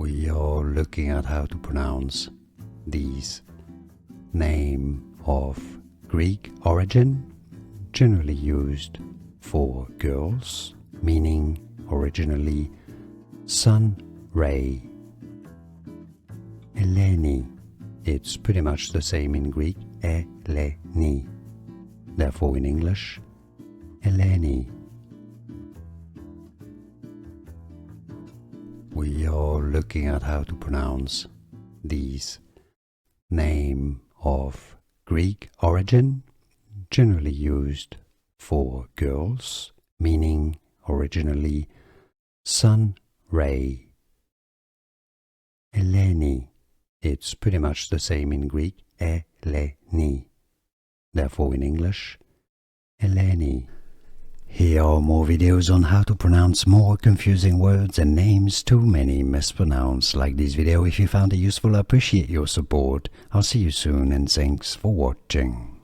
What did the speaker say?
We are looking at how to pronounce these name of Greek origin, generally used for girls, meaning originally sun ray. Eleni, it's pretty much the same in Greek, Eleni. Therefore in English, Eleni. We are looking at how to pronounce these name of Greek origin, generally used for girls, meaning originally sun ray. Eleni, it's pretty much the same in Greek, Eleni. Therefore in English, Eleni. Here are more videos on how to pronounce more confusing words and names too many mispronounced. Like this video if you found it useful. I appreciate your support. I'll see you soon and thanks for watching.